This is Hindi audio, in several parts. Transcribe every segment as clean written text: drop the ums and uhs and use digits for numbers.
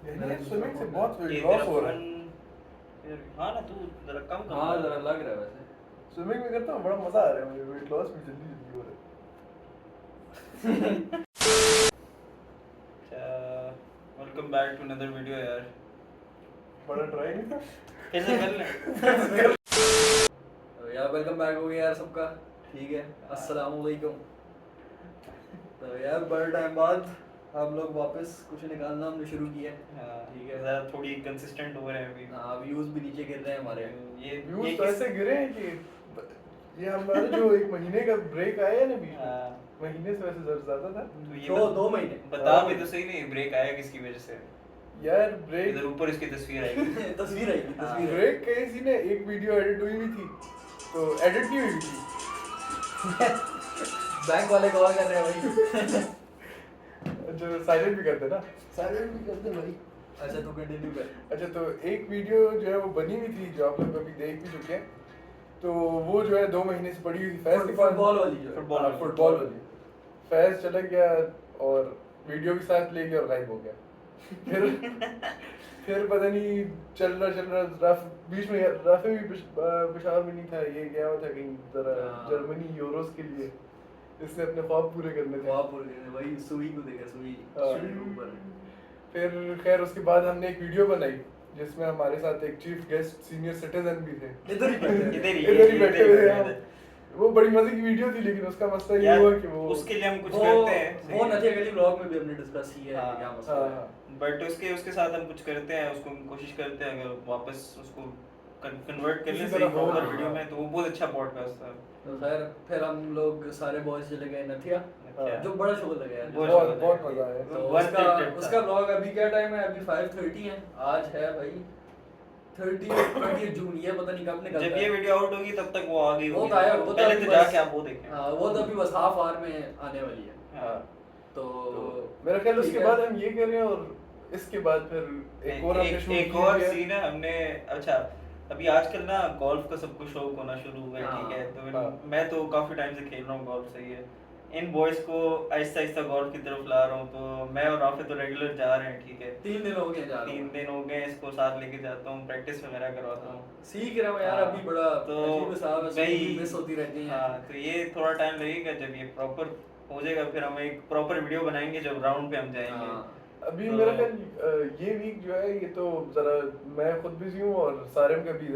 यानी स्विमिंग से बहुत ये वेट तेरा लॉस हो रहा है। फोन हाँ ना, तू जरा कम कर। हाँ जरा लग रहा है वैसे। स्विमिंग में करता हूँ बड़ा मजा आ रहा है मुझे, वेट लॉस भी जल्दी जल्दी हो रहा अच्छा, welcome back to another video यार। है। बड़ा ट्राई नहीं था। फिर से कर ले। तो यार वेलकम बैक हो गया यार सबका, ठीक है। अस्सलाम वालेकुम। तो यार बड़े टाइम बाद हम लोग वापस कुछ निकालना हमने शुरू किया है। हाँ, ठीक है। ज़रा थोड़ी कंसिस्टेंट हो रहे हैं अभी। हाँ व्यूज भी नीचे गिर रहे हैं हमारे। ये व्यूज तो किस- ऐसे गिरे हैं कि ये हमारा जो एक महीने का ब्रेक आया है ना बीच में, हाँ, महीने से वैसे ज्यादा था तो ये तो 2 महीने बता भी तो सही नहीं, ब्रेक आया किसकी वजह से? यार। ब्रेक इधर ऊपर इसकी तस्वीर आएगी। तस्वीर आई हाँ। तस्वीर आई। ब्रेक कहीं सी ने एक वीडियो एडिट हुई हुई थी, तो एडिट नहीं हुई थी। बैंक वाले कॉल कर रहे हैं भाई। जो साइलेंट भी करते ना। साइलेंट भी करते भाई। अच्छा तू कंटिन्यू कर। अच्छा, तो एक वीडियो जो है वो बनी हुई थी जो आप लोग अभी देख भी चुके हैं। तो वो जो है 2 महीने से पड़ी हुई थी फैज के पास। फुटबॉल वाली जो है। फुटबॉल वाली। फैज चला गया और वीडियो भी साथ ले गया और गायब हो गया। फिर पता नहीं चल रहा रफ बीच में रफे भी पेशावर में नहीं था, ये गया हुआ था कहीं जरा हाँ। जर्मनी यूरोस के लिए, इसने अपने ख्वाब पूरे करने थे। वहाँ पूरे दिन वही सुई को देखा, सुई हाँ। सुई के ऊपर। फिर खैर उसके बाद हमने एक वीडियो बनाई जिसमें हमारे साथ एक चीफ गेस्ट सीनियर सिटीजन भी थे। इधर ही बैठे हैं। इधर ही बैठे हुए हैं हम। वो बड़ी मजे की वीडियो थी, लेकिन उसका मसला ये यार, हुआ कि वो उसके लिए हम कुछ वो करते हैं। वो नथिया गली ब्लॉग में भी हमने डिस्कस किया है कि क्या मसला है। हाँ, बट उसके साथ हम कुछ करते हैं, उसको हम कोशिश करते हैं अगर वापस उसको कन्वर्ट कर ले इसी सही तरह होकर हाँ। वीडियो में, तो वो बहुत अच्छा पॉडकास्ट था। तो खैर फिर हम लोग सारे बॉयज चले गए नथिया, अच्छा। जो बड़ा शोर लगा यार। बहुत बहुत मजा बहुत आया। मजा आया। तो Worth उसका it trip था। उसका ब्लॉग अभी क्या टाइम है? अभी 5:30 है। आज है भाई 30 जून, ये पता नहीं कब निकलता जब है। ये वीडियो आउट होगी तब तक वो आ गई वो होगी। तो आया, वो तो पहले अभी तो बस- जाके आप वो देखें। हाँ वो तो अभी बस हाफ आवर में आने वाली है। हाँ। तो मेरा ख्याल ठीक उसके है। बाद हम ये कर रहे हैं और इसके बाद फिर एक और हमने शूट एक किया और है। सीन है हमने। अच्छा, अभी आजकल ना गोल्फ का सबको शौक होना शुरू हुआ है, ठीक है। तो हाँ। मैं तो काफी टाइम से खेल रहा हूँ गोल्फ, सही है। इन बॉयज को आहिस्ता आहिस्ता गोल्फ की तरफ ला रहा हूँ, तो मैं और राफे तो रेगुलर जा रहे हैं, ठीक है। 3 दिन हो गए जा रहा 3 हूँ। दिन हो गए, इसको साथ लेके जाता हूँ, प्रैक्टिस वगैरह करवाता हूँ। सीख रहा हूँ यार हाँ, अभी बड़ा तो अजीब सा वही मिस होती रहती है। हाँ, तो ये थोड़ा टाइम लगेगा। जब ये प्रॉपर हो जाएगा फिर हम एक प्रॉपर वीडियो बनाएंगे जब राउंड पे हम जाएंगे। हाँ। अभी तो- मेरा ख्याल ये वीक जो है ये तो जरा मैं खुद बिजी हूँ और सारिम का भी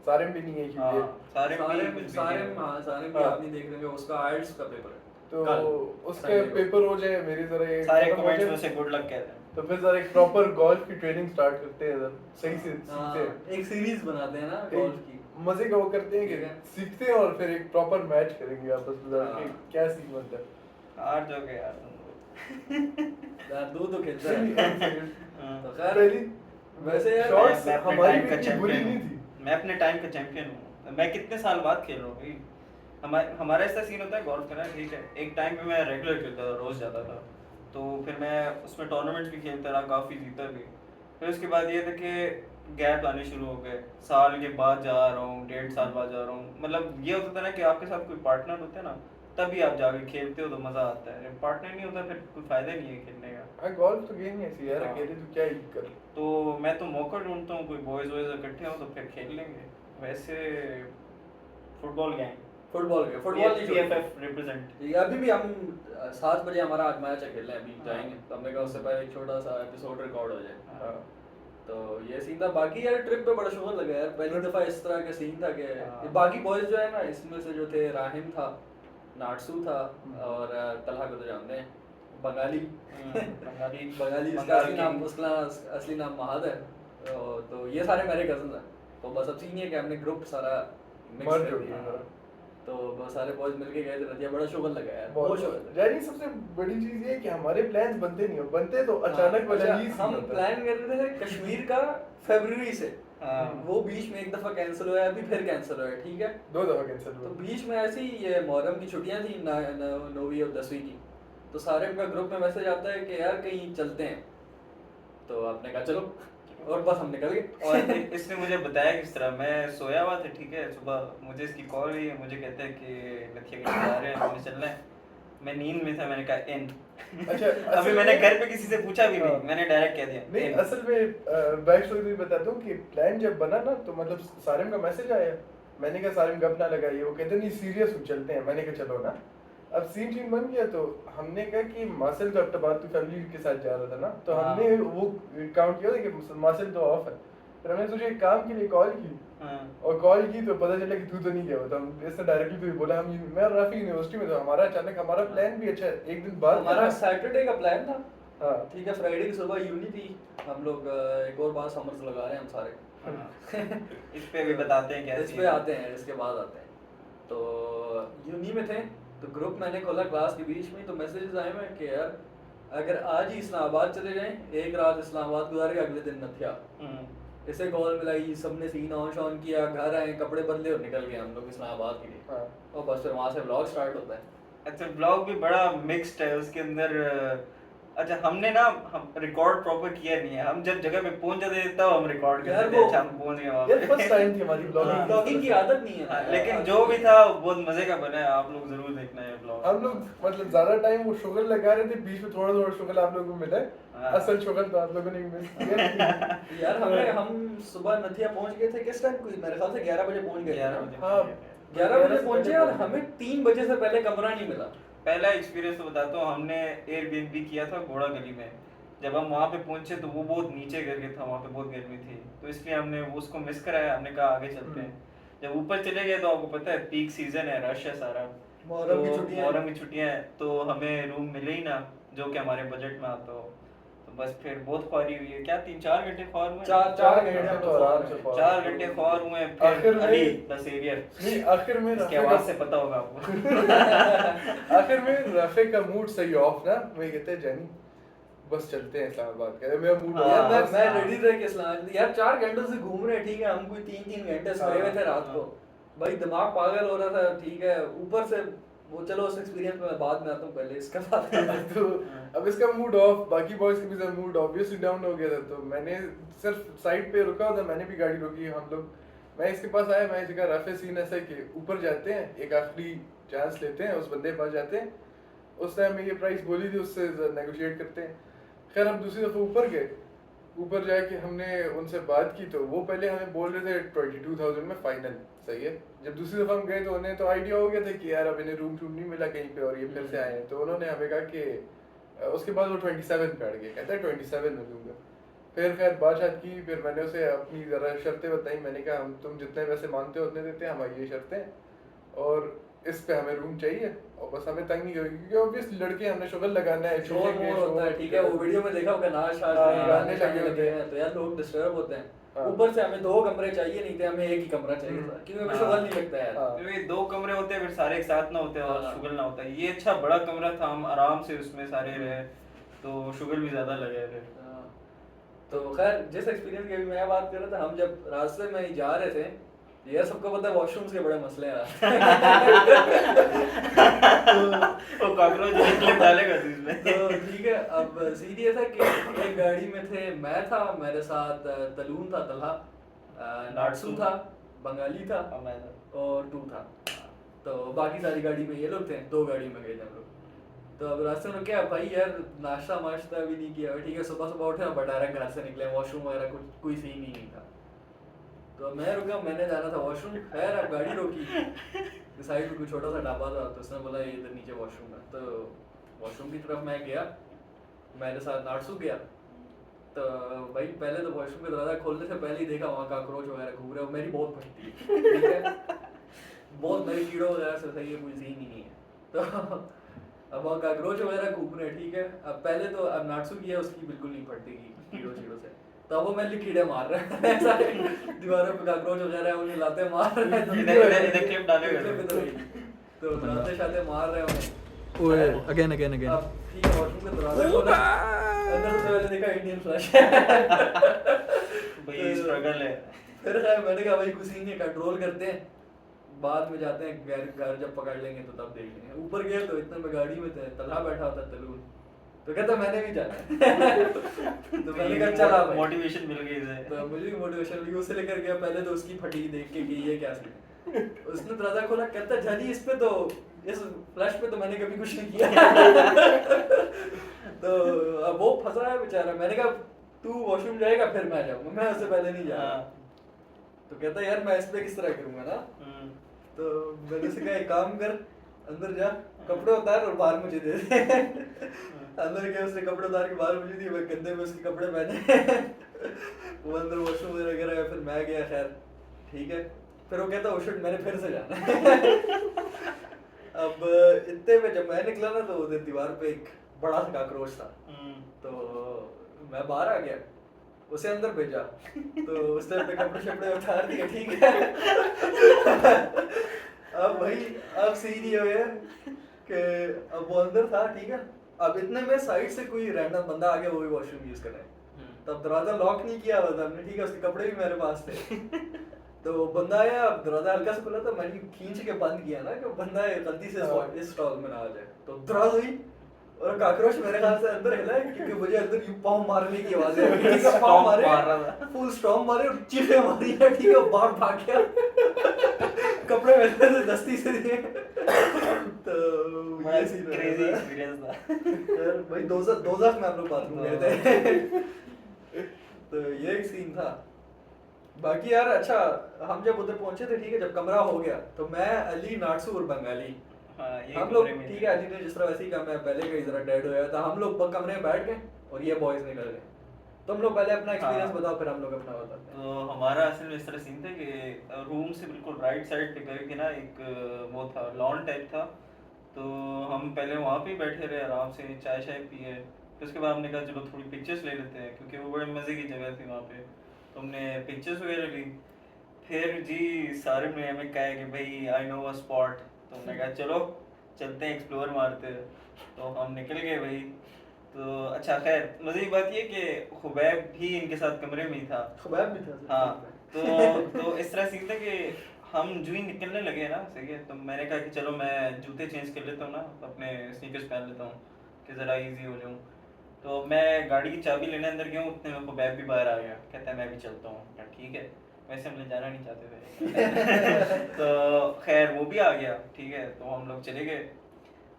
सारिम भी नहीं है हाँ, क्योंकि सारे सारे भी सारे busy हाँ हैं। सारे भी हाँ। आप नहीं देख रहे होंगे, उसका आइल्स का पेपर है तो कल, उसका Sunday को। पेपर हो जाए, मेरी जरा ये सारे खत्म हो कमेंट्स जाए, में से गुड लक कहते हैं। तो फिर जरा एक प्रॉपर गोल्फ की ट्रेनिंग स्टार्ट करते हैं, जरा सही से हाँ, सीखते हैं। एक सीरीज बनाते हैं ना गोल्फ की। एक मजे का वो करते हैं कि ठीक है। सीखते हैं और फिर एक प्रॉपर मैच करेंगे आपस में जरा हाँ। कि क्या सीन बनता है। हार जाओगे यार तुम लोग। यार दो तो खेलता है। चलिए, एक second। हाँ। तो खैर पहली वैसे यार शॉर्ट्स मैं अपने हमारी टाइम भी का इतनी बुरी चैंपियन नहीं हूँ। थी। मैं अपने टाइम का चैंपियन हूँ। मैं कितने साल बाद खेल रहा हूँ भाई। हमारा ऐसा सीन होता है गोल्फ का ना, ठीक है। एक टाइम पे मैं रेगुलर खेलता था, रोज जाता था। तो फिर मैं उसमें टूर्नामेंट भी खेलता रहा, काफ़ी जीता भी। फिर उसके बाद ये था कि गैप आने शुरू हो गए, साल के बाद जा रहा हूँ, 1.5 साल बाद जा रहा हूँ। मतलब ये होता था ना कि आपके साथ कोई पार्टनर होता है ना, तभी आप जाके खेलते हो तो मज़ा आता है। पार्टनर नहीं होता फिर कोई फ़ायदा नहीं है खेलने का। हाँ, गोल्फ तो गेम ही ऐसी है यार, हाँ। अकेले तो क्या ही कर। तो मैं तो मौका ढूंढता हूँ, कोई बॉयज़ वॉयज़ इकट्ठे हो तो फिर खेल लेंगे। वैसे फुटबॉल गैंग, फुटबॉल के फुटबॉल नहीं छोड़ते। PFF represent. ठीक है, अभी भी हम 7 बजे हमारा आज मैच है, खेलना है, अभी हाँ। जाएंगे। तो हमने कहा उससे पहले एक छोटा सा एपिसोड रिकॉर्ड हो जाए। हाँ। तो ये सीन था। बाकी यार ट्रिप पे बड़ा शोर लगा यार, पहली दफा इस तरह का सीन था कि हाँ। बाकी बॉयज जो है ना, इसमें से जो थे राहिम था, नाटसू था और तलहा को तो जानते हैं, बंगाली बंगाली बंगाली उसका असली नाम, उसका असली नाम महद है। तो ये सारे मेरे कजन हैं। तो बस अब सीन ये कि हमने ग्रुप सारा मिक्स मर्ज कर हो दिया। गया। तो बस सारे बॉयज मिलके गए थे नदिया, बड़ा शोर लगा यार, बहुत शोर लगा। यानी सबसे बड़ी चीज ये है कि हमारे प्लान्स बनते नहीं हो, बनते तो अचानक वाला अच्छा, ही सीन हम होता है। प्लान कर रहे थे कश्मीर का फरवरी से। हाँ। वो बीच में एक दफा कैंसिल हुआ है, अभी फिर कैंसिल हुआ है, ठीक है। 2 दफा कैंसिल तो हुआ। बीच में ऐसी ये मुहर्रम की छुट्टियां थी, 9वीं और 10वीं की। तो सारे का ग्रुप में मैसेज आता है कि यार कहीं चलते हैं। तो आपने कहा चलो, और बस हम निकल गए। और इसने मुझे बताया किस तरह, मैं सोया हुआ था, ठीक है। सुबह मुझे इसकी कॉल हुई है, मुझे कहते हैं कि नथिया के जा रहे हैं, हमें चलना है। मैं नींद में था, मैंने कहा इन अच्छा अभी असल मैंने में- घर पे किसी से पूछा भी हाँ। नहीं, मैंने डायरेक्ट कह दिया नहीं असल में बैक स्टोरी भी बता दूं कि प्लान जब बना ना तो मतलब सारिम का मैसेज आया, मैंने कहा सारिम गप ना लगाइए, वो कहते नहीं सीरियस हूँ चलते हैं, मैंने कहा चलो ना। अब सीन बन गया तो हमने कहा कि मासिल तो अब बात तो फैमिली के साथ जा रहा था ना, तो हाँ। हमने वो काउंट किया था कि मासिल तो ऑफ है, फिर हमने तुझे एक काम के लिए कॉल की हाँ। और कॉल की तो पता चला कि तू तो नहीं गया हुआ, तो हम इसने डायरेक्टली तो बोला हम मैं और राफी यूनिवर्सिटी में था, हमारा अचानक हमारा प्लान भी अच्छा है, एक दिन बाद हमारा सैटरडे का प्लान था, हाँ ठीक है, फ्राइडे की सुबह यूनी थी, हम लोग एक और बार समर्स लगा रहे हैं हम सारे। हाँ। इस पे भी बताते हैं इस कैसे पे आते हैं, इसके बाद आते हैं। तो यूनी में थे तो ग्रुप मैंने खोला क्लास के बीच में, तो मैसेजेस आए मैं कि यार अगर आज ही इस्लामाबाद चले जाएं, एक रात इस्लामाबाद गुजारे, अगले दिन नथिया। इसे कॉल मिलाई, सबने सीन ऑन शॉन किया, घर आए, कपड़े बदले और निकल गए हम लोग इस्लामाबाद के लिए। हाँ और बस फिर वहाँ से व्लॉग स्टार्ट होता है। अच्छा ब्लॉग भी बड़ा मिक्स्ड है उसके अंदर। अच्छा हमने ना हम रिकॉर्ड प्रॉपर किया नहीं है, हम जब जगह पे पहुंच जाते थे तब हम रिकॉर्ड यार करते थे। वो- अच्छा हम पहुंच गए वहाँ यार पे। फर्स्ट टाइम थी हमारी हाँ। ब्लॉगिंग की आदत नहीं है। हाँ, लेकिन जो भी था वो बहुत मजे का बना है, आप लोग जरूर देखना है ब्लॉग। हम लोग मतलब ज्यादा टाइम वो शुगर लगा रहे थे, बीच में थोड़ा थोड़ा शुगर आप लोगों को मिला है, हाँ। असल शुगर तो आप लोगों ने मिस किया। यार हम सुबह नथिया पहुंच गए थे, किस टाइम, कोई मेरे ख्याल से 11 बजे पहुंच गए थे 11 ना? बजे हाँ। 11 बजे पहुंचे और हमें 3 बजे से पहले कमरा नहीं मिला। पहला एक्सपीरियंस तो बताता हूँ, हमने एयरबीएनबी किया था घोड़ा गली में। जब हम वहाँ पे पहुंचे तो वो बहुत नीचे करके था, वहाँ पे बहुत गर्मी थी, तो इसलिए हमने वो उसको मिस कराया, हमने कहा आगे चलते हैं। जब ऊपर चले गए तो आपको पता है पीक सीजन है, रश है सारा, मुहर्रम की तो छुट्टियां हैं। मुहर्रम की छुट्टियां हैं, तो हमें रूम मिले ही ना जो कि हमारे बजट में आता हो। तो बस फिर बहुत ख्वारी हुई है, क्या 3-4 घंटे ख्वार हुए? 4 घंटे तो तो आराम से ख्वार। 4 घंटे ख्वार हुए हैं। आखिर फिर में- अली द सेवियर, नहीं आखिर में इसके रफे आवाज का- से पता होगा आपको। आखिर में रफे का मूड सही ऑफ ना, मैं कहते हैं जानी बस चलते हैं इस्लामाबाद का, मेरा मूड हाँ, यार ऑफ। मैं रेडी था कि इस्लाम यार 4 घंटों से घूम रहे हैं, ठीक है, हम कोई 3 घंटे सोए हुए थे रात को, भाई दिमाग पागल हो रहा था, ठीक है, ऊपर से वो, चलो उस एक्सपीरियंस में मैं बाद में आता हूँ, पहले इसका बात। तो अब इसका मूड ऑफ, बाकी बॉयज का भी सब मूड ऑब्वियसली डाउन हो गया था, तो मैंने सिर्फ साइड पे रुका था, मैंने भी गाड़ी रोकी, हम लोग, मैं इसके पास आया, मैं इसका रफे सीन ऐसा है कि ऊपर जाते हैं, एक आखिरी चांस लेते हैं, उस बंदे के पास जाते हैं, उस टाइम में ये प्राइस बोली थी, उससे नेगोशिएट करते हैं। खैर हम दूसरी दफ़ा ऊपर गए, ऊपर जाके हमने उनसे बात की, तो वो पहले हमें बोल रहे थे 22,000 में फाइनल, सही है। जब दूसरी दफ़ा हम गए तो उन्हें तो आइडिया हो गया था कि यार अब इन्हें रूम नहीं मिला कहीं पे और ये फिर से आए हैं, तो उन्होंने हमें कहा कि उसके बाद वो 27 पे अड़ गए, कहता है 27 में दूंगा। फिर खैर बात की, फिर मैंने उसे अपनी ज़रा शर्तें बताई, मैंने कहा हम तुम जितने पैसे मानते हो उतने देते हैं, हमारी ये शर्तें और इस पे हमें रूम चाहिए और बस हमें तंग नहीं होगी, क्योंकि ऑब्वियसली लड़के हमने शुगर लगाना है, शोर चूल्हे के मोर होता है, शोर, ठीक है, वो वीडियो में देखा होगा, नाच शाच हाँ, में गाने गाने लगे लगे होते हैं, तो यार लोग डिस्टर्ब होते हैं। हाँ। ऊपर से हमें 2 कमरे चाहिए नहीं थे, हमें एक ही कमरा चाहिए था, क्योंकि हमें हाँ। शुगर नहीं लगता है यार। हाँ। क्योंकि 2 कमरे होते हैं फिर सारे एक साथ ना होते हैं और हाँ। शुगर ना होता है। ये अच्छा बड़ा कमरा था, हम आराम से उसमें सारे रहे, तो शुगर भी ज्यादा लगे थे। हाँ। तो खैर जिस एक्सपीरियंस की अभी मैं बात कर रहा था, हम जब रास्ते में जा रहे थे, यार सबको पता है वॉशरूम्स के बड़े मसले हैं वो कॉकरोच क्लिप डालेगा तो इसमें। तो ठीक है, अब सीन ये था कि एक गाड़ी में थे, मैं था, मेरे साथ तलून था, तलहा, नाटसू था, बंगाली था और मैं था। और तू था। तो बाकी सारी गाड़ी में ये लोग थे, 2 गाड़ी में गए थे हम लोग। तो अब रास्ते में क्या भाई यार, नाश्ता वाश्ता भी नहीं किया, ठीक है, सुबह सुबह उठे और डायरेक्ट घर से निकले, वॉशरूम वगैरह कुछ कोई सीन ही नहीं था। तो मैं रुका, मैंने जाना था वॉशरूम, खैर अब गाड़ी रोकी, साइड में कोई छोटा सा ढाबा था, तो उसने बोला ये इधर नीचे वॉशरूम है, तो वॉशरूम की तरफ मैं गया, मेरे साथ नाटसू गया। तो भाई पहले तो वॉशरूम का दरवाजा खोलने से पहले ही देखा वहाँ कॉकरोच वगैरह घूम रहे हो, मेरी बहुत फटती है, ठीक है, बहुत मेरी कीड़ों वगैरह से सही है, कोई सीन ही नहीं है। तो अब वहाँ कॉकरोच वगैरह घूम रहे हैं, ठीक है, अब पहले तो अब नाटसू की है, उसकी बिल्कुल नहीं फटती कीड़ों शीड़ों से, तो वो मैं कीड़े मार रहे हैं सारे दीवारों पे कॉकरोच वगैरह है, उन्हें लाते मार रहे हैं, इधर क्लिप डालेगा तो लाते शाते मार रहे हैं उन्हें। ओए अगेन अगेन अगेन अब ठीक है, वॉशरूम का दरवाजा खोला, अंदर से पहले देखा इंडियन फ्लैश भाई स्ट्रगल है। फिर खैर मैंने कहा भाई कुछ सीन नहीं, कंट्रोल करते हैं, बाद में जाते हैं घर जब पकड़ लेंगे तो तब देख लेंगे। ऊपर गए तो इतने में गाड़ी में थे, तलहा बैठा होता तलून, तो कहता मैंने भी जाना है तो मैंने कहा चला भाई, मोटिवेशन मिल गई इसे। तो मुझे भी मोटिवेशन मिली, उसे लेकर गया, पहले तो उसकी फटी देख के कि ये क्या सीन है, उसने दरवाजा खोला, कहता झाजी इस फ्लैश पे तो मैंने कभी कुछ नहीं किया। तो अब वो फंसा है बेचारा। मैंने कहा तू वॉशरूम जाएगा फिर मैं जाऊंगा, मैं उससे पहले नहीं जा रहा। तो कहता यार मैं इस पे किस तरह करूंगा ना। तो मैंने उसे कहा एक काम कर, अंदर जा, कपड़े उतार और बाहर मुझे दे दे। अंदर गया, उसने कपड़े उतार के बाहर मुझे दिए, मैं कंधे में उसके कपड़े पहने। वो अंदर वॉशरूम वगैरह गया, फिर मैं गया, खैर ठीक है। फिर वो कहता शिट मैंने फिर से जाना है। अब इतने में जब मैं निकला ना तो उधर दीवार पे एक बड़ा सा काकरोच था। तो मैं बाहर आ गया, उसे अंदर भेजा। तो उस टाइम पे कपड़े शपड़े उतार दिए, ठीक है। अब भाई अब सीन ये हुआ कि अब वो अंदर था, ठीक है। अब इतने में साइड से कोई रैंडम बंदा आ गया, वो भी वॉशरूम यूज कर रहा है। तब दरवाजा लॉक नहीं किया हुआ था हमने, ठीक है, उसके कपड़े भी मेरे पास थे। तो वो बंदा आया, अब दरवाजा हल्का सा खुला था, मैंने खींच के बंद किया ना कि बंदा गलती से इस स्टॉल में ना आ जाए। तो दराज हुई और काकरोच मेरे ख्याल से अंदर हिला है, क्योंकि मुझे अंदर यूं पाँव मारने की आवाज आई। ठीक है, पाँव मारे, फुल स्टॉर्म मारे और चीखे मारी है, ठीक है, बाहर भाग गया। कपड़े मेरे से दस्ती से दिए। तो ये सीन क्रेजी एक्सपीरियंस था। यार भाई दोज़ख में हम लोग बाथरूम गए थे। तो ये एक सीन था। बाकी यार अच्छा, हम जब उधर पहुंचे थे, ठीक है, जब कमरा हो गया तो मैं, अली, नाटसू और बंगाली, हम लोग, ठीक है, अली ने जिस तरह वैसे ही कहा, मैं पहले का ही जरा डेड हो गया था, हम लोग कमरे में बैठ गए और ये बॉयज निकल गए। तुम लोग पहले अपना एक्सपीरियंस बताओ, फिर हम लोग अपना बताते हैं। तो हमारा असल में इस तरह सीन था कि रूम से बिल्कुल राइट साइड पे करके ना एक वो था, लॉन टाइप था। तो हम पहले वहाँ पे बैठे रहे, आराम से चाय शाय पिए। फिर उसके बाद हमने कहा चलो थोड़ी पिक्चर्स ले लेते हैं, क्योंकि वो बड़े मज़े की जगह थी वहाँ पे। तो हमने पिक्चर्स वगैरह ली। फिर जी सारे ने हमें कहा कि भाई आई नो अ स्पॉट। तो हमने कहा चलो चलते हैं, एक्सप्लोर मारते हैं। तो हम निकल गए भाई। तो अच्छा खैर मज़े की बात ये कि खुबैब भी इनके साथ कमरे में ही था। खुबैब भी था। हाँ। तो इस तरह सीन था कि हम जो ही निकलने लगे ना, सही है, तो मैंने कहा कि चलो मैं जूते चेंज कर लेता हूँ ना, अपने स्नीकर्स पहन लेता हूँ कि ज़रा इजी हो जाऊँ। तो मैं गाड़ी की चाबी लेने अंदर गया हूँ, उतने में खुबैब भी बाहर आ गया, कहता है मैं भी चलता हूँ। क्या ठीक है, वैसे हम ले जाना नहीं चाहते थे। तो खैर वो भी आ गया, ठीक है, तो हम लोग चले गए।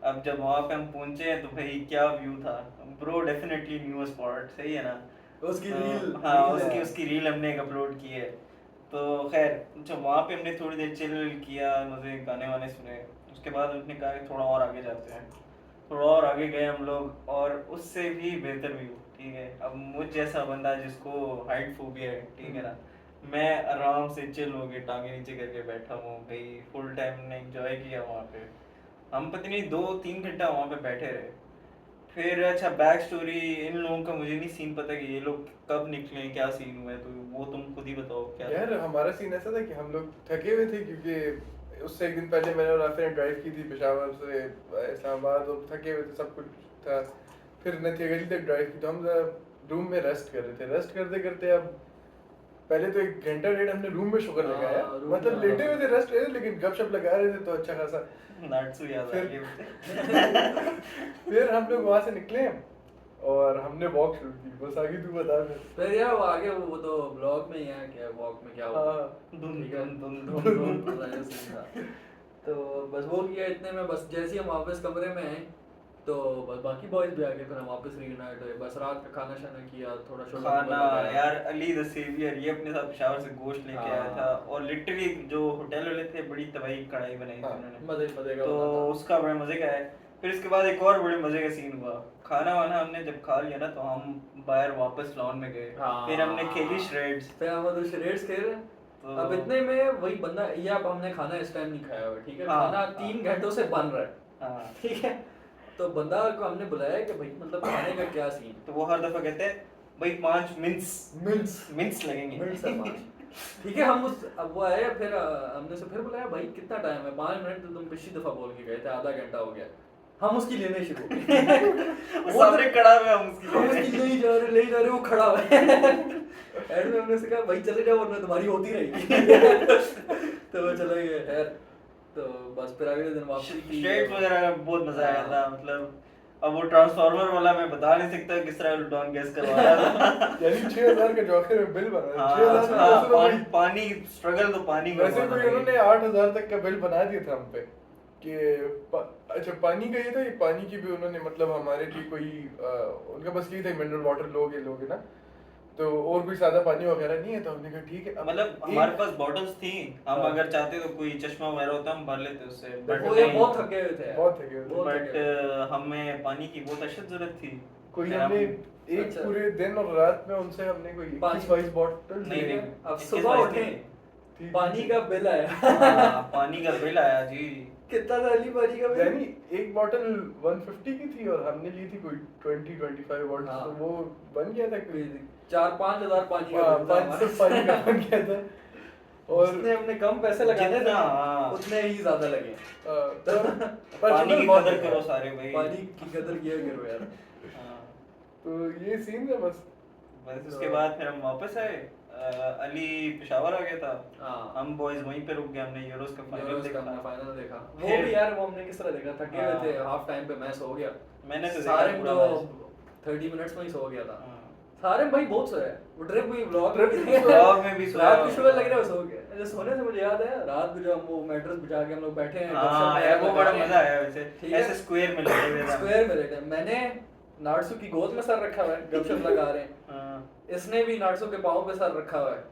अब जब वहाँ पे हम पहुंचे हैं तो भाई क्या व्यू था ब्रो, डेफिनेटली न्यू स्पॉट, सही है ना। उसकी तो रील, हाँ, रील है। उसकी रील हमने एक अपलोड की है। तो खैर जब वहाँ पे हमने थोड़ी देर चिल किया, मज़े गाने वाने सुने, उसके बाद उसने कहा कि थोड़ा और आगे जाते हैं। थोड़ा और आगे गए हम लोग, और उससे भी बेहतर व्यू, ठीक है। अब मुझ जैसा बंदा जिसको हाइट फोबिया है, ठीक है ना, मैं आराम से चिल हो गए, टांगे नीचे करके बैठा हूँ भाई, फुल टाइम ने एंजॉय किया वहाँ पे। हम पता नहीं 2-3 घंटा वहाँ पे बैठे रहे। फिर अच्छा बैक स्टोरी इन लोगों का मुझे नहीं सीन पता कि ये लोग कब निकले, क्या सीन हुआ है, तो वो तुम खुद ही बताओ क्या यार हमारा सीन ऐसा था कि हम लोग थके हुए थे, क्योंकि उससे एक दिन पहले मैंने और राफे ने ड्राइव की थी पेशावर से इस्लामाबाद, और थके हुए थे, सब कुछ था। फिर नतीगली तक ड्राइव की, तो हम रूम में रेस्ट कर रहे थे। रेस्ट करते करते अब पहले तो 1 घंटा डेढ़ हमने रूम में शुगर लगाया, रूम मतलब में, लेटे हुए थे, रेस्ट कर, लेकिन गपशप लगा रहे थे तो अच्छा खासा। नाटसू याद आ गया मुझे। फिर हम लोग वहां से निकले और हमने वॉक शुरू की। बस आगे तू बता फिर यार वो आगे वो तो ब्लॉग में ही है, क्या वॉक में क्या हुआ। हाँ। धुन ठीक है, धुन धुन धुन धुन। वाला जो सीन था। तो बस वो किया, इतने में बस जैसे ही हम वापस कमरे में आए तो बस बाकी बॉयज भी आ गए, फिर हम वापस रीयूनाइट हुए। बस रात का खाना शाना किया, थोड़ा शोर खाना यार, अली द सेवियर ये अपने साथ पेशावर से गोश्त लेके आया था, और लिटरली जो होटल वाले थे बड़ी तबाही कढ़ाई बनाई थी उन्होंने, मजे मजे का तो बना था। उसका बड़े मजे का है। फिर इसके बाद एक और बड़े मजे का सीन हुआ। खाना वाना हमने जब खा लिया ना, तो हम बाहर वापस लॉन में गए। फिर हमने खेली श्रेड्स। फिर हम उधर श्रेड्स खेल रहे। तो अब इतने में वही बंदा, ये अब हमने खाना इस टाइम नहीं खाया हुआ, ठीक है, हाँ, खाना 3 घंटों से बन रहा है, हाँ, ठीक है। तो बंदा को हमने बुलाया कि भाई मतलब खाने का क्या सीन। तो वो हर दफा कहते हैं भाई 5 मिनट्स मिनट्स लगेंगे। मिनट्स है 5, ठीक है। हम उस अब वो आया, फिर हमने से फिर बुलाया, भाई कितना टाइम है, 5 मिनट तो तुम पिछली दफा बोल के गए थे, आधा घंटा हो गया। हम उसकी लेने शुरू हो गए। वो सामने खड़ा हुआ है, हम उसकी नहीं जा रहे, ले जा रहे, वो खड़ा हुआ है। एंड में हमने से कहा भाई चले जाओ वरना तुम्हारी होती रहेगी। तो वो चले गए यार। तो बस फिर अगले दिन वापसी की स्ट्रेट वगैरह बहुत मजा आया था, मतलब अब वो ट्रांसफार्मर वाला मैं बता नहीं सकता किस तरह लुटॉन गैस करवा रहा था। यानी 6000 का जोखिर में बिल बना हाँ, 6000 हाँ, का पानी स्ट्रगल तो पानी का वैसे हुआ था कोई भाई। उन्होंने 8000 तक का बिल बना दिया था हम पे कि अच्छा पानी का ये था, ये पानी की भी उन्होंने मतलब हमारे लिए कोई उनका बस यही था मिनरल वाटर लोगे ना, तो और कोई सादा पानी वगैरह नहीं है, तो हमने कहा ठीक है। अब मतलब हमारे पास बॉटल्स थी, हम हाँ। अगर चाहते तो कोई चश्मा वगैरह होता हम भर लेते उससे, बट वो ये बहुत थके हुए थे यार। बहुत थके हुए थे। बहुत थके हुए बट हमें पानी की बहुत अशद जरूरत थी। कोई फिर हमने हम- एक अच्छा। पूरे दिन और रात में उनसे हमने कोई पानी- 21-22 बॉटल नहीं, नहीं, अब 21 सुबह 22 उठे थी। पानी का बिल आया। हाँ, पानी का बिल आया जी। कितना था अली पानी का बिल? यानी एक बॉटल 150 की थी और हमने ली थी कोई 20-25 बॉटल, हाँ। तो वो बन गया था कोई 4-5 हजार पानी का हाँ, बिल था 500 हमारा। पानी का बन गया था। और जितने हमने कम पैसे लगाने थे जितना, हाँ। उतने ही ज्यादा लगे। पर पानी की बहुत कदर है। करो सारे भाई। पानी की कदर किया करो यार। हाँ। तो ये सीन है बस। बस उसके बाद फिर हम वापस आए। अली पेशावर आ गया था, हाँ। हम बॉयज वहीं पे रुक गए, हमने यूरोस का फाइनल यूरोस का हमने देखा। फाइनल देखा। वो फिर- भी यार वो हमने किस तरह देखा, थके हुए हाँ। थे, हाफ टाइम पे मैं सो गया। मैंने तो सारे देखा पूरा तो मैच। 30 मिनट्स में ही सो गया था। हाँ। सारे भाई बहुत सोए। वो ट्रिप हुई व्लॉग ट्रिप में व्लॉग में भी सोया। रात को शुगर लग रहा है, सो गए। अच्छा, सोने से मुझे याद है रात को जब हम वो मैट्रेस बिछा के हम लोग बैठे हैं हाँ यार वो बड़ा मजा आया वैसे, ठीक है। ऐसे स्क्वायर में लगे हुए थे हम। स्क्वायर में लेटे मैंने नार्सू की गोद में सर रखा हुआ है, गपशप लगा रहे हैं। हाँ। इसने भी नार्सू के पाँव पे सर रखा हुआ है,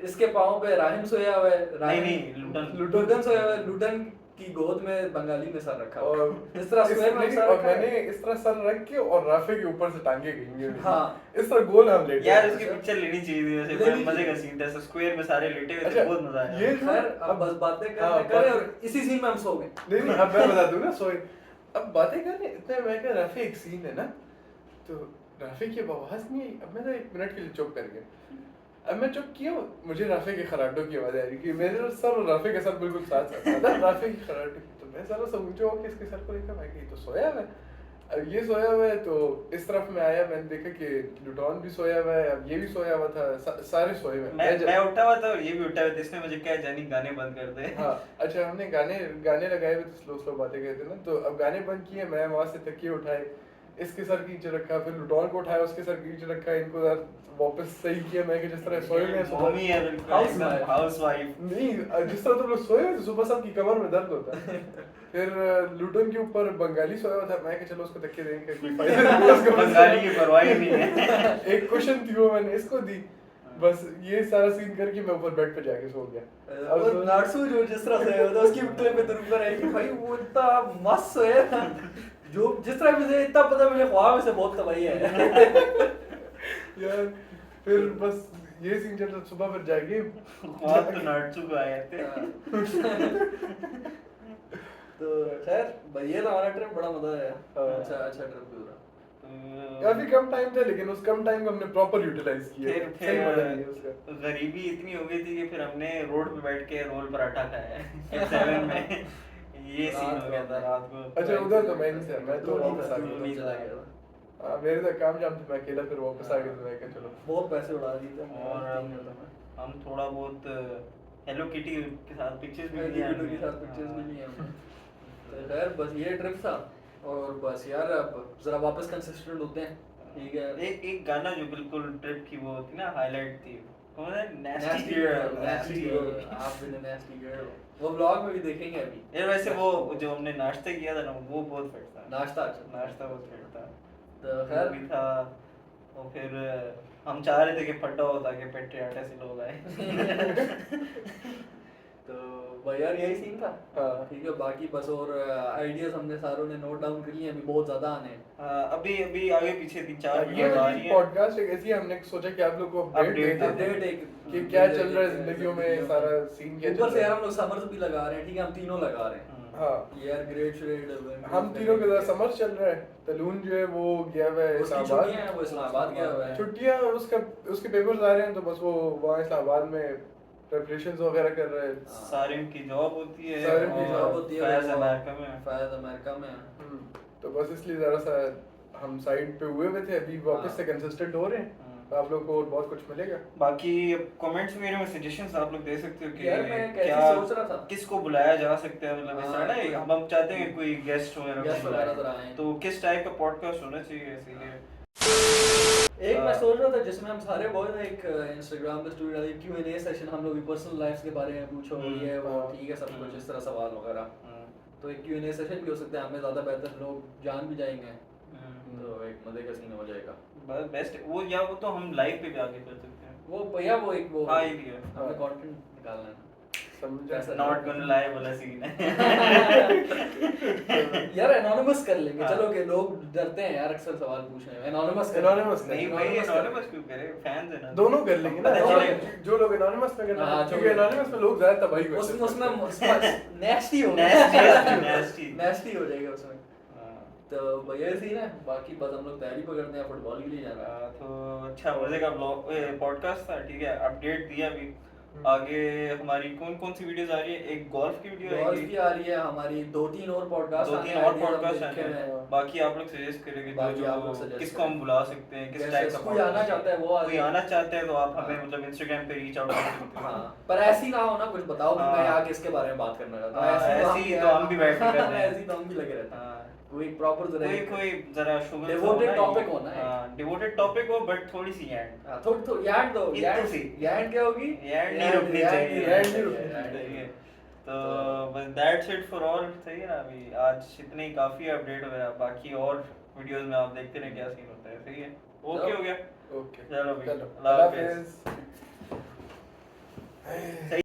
इसके पाँव पे राहिम सोया हुआ है, नहीं, लुटन। लुटन सोया हुआ है, लुटन की गोद में बंगाली में सर रखा हुआ और है। इस तरह स्क्वायर में सर और रखा है। मैंने इस तरह सर रख के और राफे के ऊपर से टांगे गई हैं। हाँ। इस तरह गोल हम लेटे यार हैं। उसकी पिक्चर लेनी चाहिए थी वैसे, लेनी बड़ा मजे का चाहिए। सीन था, ऐसे स्क्वायर में सारे लेटे हुए थे, अच्छा, बहुत मजा आया। ये खैर अब बस बातें हाँ, करने करें और बातें- इसी सीन में हम सो गए। नहीं नहीं, अब मैं बता दूं ना सोए। अब बातें कर रहे इतने मैं क्या राफे एक सीन है ना, तो राफे की अब आवाज नहीं आई। अब मैं तो 1 मिनट के लिए चुप कर गया। अब मैं चुप किया, मुझे राफे के खराटों की आवाज आ रही कि मेरे सर और राफे के सर बिल्कुल साथ साथ था। राफे की खराटों की, तो मैं सारा समझो कि इसके सर को देखा, मैं कि तो सोया हुआ है। अब ये सोया हुआ है, तो इस तरफ में आया, मैंने देखा कि लुटॉन भी सोया हुआ है, अब ये भी सोया हुआ था, सारे सोए हुए हैं। मैं उठा हुआ था और ये भी उठा हुआ था, इसने मुझे क्या जानी गाने बंद कर दे। हाँ अच्छा, हमने गाने लगाए हुए थे, स्लो स्लो बातें कहते ना, तो अब गाने बंद किए, मैं वहां से तकिए उठाए, इसके सर के नीचे रखा, फिर लुटॉन को उठाया, उसके सर के नीचे रखा, इनको यार वापस सही किया मैं कि जिस तरह सोए हुए हैं सुबह। मम्मी है बिल्कुल Housewife। एकदम हाउसवाइफ। नहीं, जिस तरह तुम लोग सोए हुए थे सुबह सबकी कमर में दर्द होता है। फिर लुटन के ऊपर बंगाली सोया हुआ था, मैं कि चलो उसको तकिए देंगे कोई फायदा नहीं है, उसको बंगाली की परवाह ही नहीं है। एक क्वेश्चन थी वो मैंने इसको दी, बस ये सारा सीन करके मैं ऊपर बेड पे जाके सो गया। और नार्सू जो जिस तरह सोया हुआ था उसकी क्लिप पे तुरंत पर आई कि भाई वो इतना मस्त सोया था, जो जिस तरह मुझे इतना पता, मुझे ख्वाब में से बहुत तबाही है। यार फिर बस ये सीन चल रहा, सुबह फिर जाएंगे आप तो नाटसू को आए थे। तो खैर भाई ये था हमारा ट्रिप, बड़ा मजा आया। हाँ। अच्छा ट्रिप पूरा। काफी कम टाइम था, लेकिन उस कम टाइम को हमने प्रॉपर यूटिलाइज किया। फिर सही मजा लिया उसका। फिर गरीबी इतनी हो गई थी कि फिर हमने रोड पे बैठ के रोल पराठा खाया है 7 में। ये सीन हो गया था रात को। अच्छा उधर तो मैं नहीं था, मैं तो तू नहीं वापस था, आ तू गया नहीं चला गया था। हाँ, मेरे तो काम जाम थे, मैं अकेला फिर वापस आ गया, तो मैं कहा चलो। बहुत पैसे उड़ा दिए थे और हम थोड़ा बहुत हेलो किटी के साथ पिक्चर्स भी लिए वीडियो के साथ पिक्चर्स भी लिए हमने। तो खैर बस ये ट्रिप था, और बस यार अब जरा वापस कंसिस्टेंट होते हैं, ठीक है। एक गाना जो बिल्कुल ट्रिप की वो थी ना हाईलाइट थी, कौन है? Nasty नेस्टी girl, girl. nasty girl, आप भी the nasty girl। वो ब्लॉग में भी देखेंगे अभी। यार वैसे वो जो हमने नाश्ता किया था ना वो बहुत फिट था। नाश्ता अच्छा। नाश्ता बहुत फिट था। तो वो खैर भी था, और फिर हम चाह रहे थे कि फटा हो ताकि पेट्री आटे से लोग आए। तो भाई यार यही सीन था। हाँ। ठीक है, बाकी बस और आइडियाज हमने सारों ने नोट डाउन कर लिए, अभी बहुत ज्यादा आने हैं। अभी आगे पीछे 3-4 ये वीडियो आ रही है। पॉडकास्ट एक ऐसी है, हमने सोचा कि आप लोग को अपडेट Update देते अपडेट हैं एक कि क्या चल रहा है जिंदगियों में, सारा सीन क्या चल ऊपर से रहा यार है। हम लोग समर्स भी लगा रहे हैं, ठीक है, हम तीनों लगा रहे हैं। हाँ, यार ग्रेड श्रेड हम तीनों के साथ समर चल रहा है। तलून जो है वो गया हुआ है उसकी इस्लामाबाद, छुट्टियां हैं, वो इस्लामाबाद गया हुआ है। छुट्टियां, और उसके पेपर्स आ रहे हैं, तो बस वो वहाँ इस्लामाबाद में प्रिपरेशंस वगैरह कर रहे हैं। सारिम की जॉब होती है, सारिम की और जॉब होती है, फैज वो अमेरिका में। फैज अमेरिका में है। तो बस इसलिए जरा सा हम साइड पे हुए हुए थे, अभी वापस हाँ। से कंसिस्टेंट हो रहे हैं। आप लोग को और बहुत कुछ मिलेगा। बाकी कमेंट्स वगैरह में सजेशंस आप लोग दे सकते हो कि यार मैं कैसे क्या सोच रहा था किसको बुलाया जा सकता है, मतलब इस हाँ, तरह कोई- ना हम चाहते हैं कि कोई गेस्ट वगैरह गेस्ट को वगैरह बुलाएं। तो आए। तो किस टाइप का पॉडकास्ट होना चाहिए इसीलिए एक मैं सोच रहा था जिसमें हम सारे बॉयज एक इंस्टाग्राम पे स्टोरी डाली Q&A सेशन, हम लोग पर्सनल लाइफ्स के बारे में पूछो, ये वो हाँ। ठीक है सब कुछ इस तरह सवाल वगैरह, हम्म, तो एक Q&A सेशन भी हो सकता है, हमें ज़्यादा बेहतर लोग जान भी जाएंगे, हम्म, तो एक मजे का सीन हो जाएगा। बस बेस्ट वो, या वो तो हम लाइव पे भी आगे कर सकते हैं। वो भैया वो एक वो हाँ, ये भी है। हमें कंटेंट निकालना है ना। समझा। ऐसा नॉट गोना लाई वाला सीन है। यार एनोनिमस कर लेंगे, हाँ। चलो कि लोग डरते हैं यार अक्सर सवाल पूछने में, एनोनिमस Anonymous नहीं कर भाई, Anonymous कर एनोनिमस क्यों करे, फैंस है ना। दोनों कर लेंगे ना, पता दोनों चले कर- जो लोग एनोनिमस में करना हाँ, क्योंकि जो- एनोनिमस में लोग ज्यादा तबाही करते उसमें हैं। उसमें नेस्टी हो Nasty. नेस्टी हो जाएगा उसमें। हाँ। तो भैया सीन है, बाकी बस हम लोग तैयारी पर करते हैं, फुटबॉल के लिए जाना है। तो अच्छा मजे का ब्लॉग पॉडकास्ट था, ठीक है, अपडेट दिया अभी। हम्म। आगे हमारी कौन कौन सी वीडियोस आ रही है, एक गोल्फ की वीडियो गोल्फ आएगी, की आ रही है हमारी, 2-3 और पॉडकास्ट 2-3 और पॉडकास्ट आने हैं। बाकी आप लोग सजेस्ट करेंगे बाकी जो आप लोग suggest किसको हम करें। बुला सकते हैं, किस जैसे टाइप का कोई podcast आना चाहता है वो आ कोई जाए। आना चाहता है तो आप हाँ। हमें मतलब इंस्टाग्राम पे रीच आउट कर सकते हो। हाँ, पर ऐसी ना हो ना, कुछ बताओ कि हाँ। मैं आगे इसके बारे में बात करना चाहता हूँ, हाँ, ऐसी तो हम भी बैठ के करते हैं। ऐसी तो हम भी लगे रहते हैं। हाँ। कोई प्रॉपर कोई जरा शुगर Devoted topic होना है। हाँ, डिवोटेड टॉपिक हो बट थोड़ी सी एंड थोड़ी थोड़ी यार्ड दो, इतनी यार्ड सी। यार्ड क्या होगी, यार्ड नहीं रुकनी यार्ड चाहिए, यार्ड नहीं नहीं रुकनी यार्ड चाहिए। नहीं। तो बस दैट्स इट फॉर ऑल, सही है ना। अभी आज इतने ही काफी अपडेट वगैरह, बाकी और वीडियोस में आप देखते रहे क्या सीन होता है, सही है। ओके हो गया, ओके चलो भाई, चलो अल्लाह अल्लाह हाफिज़। हाफिज़। सही।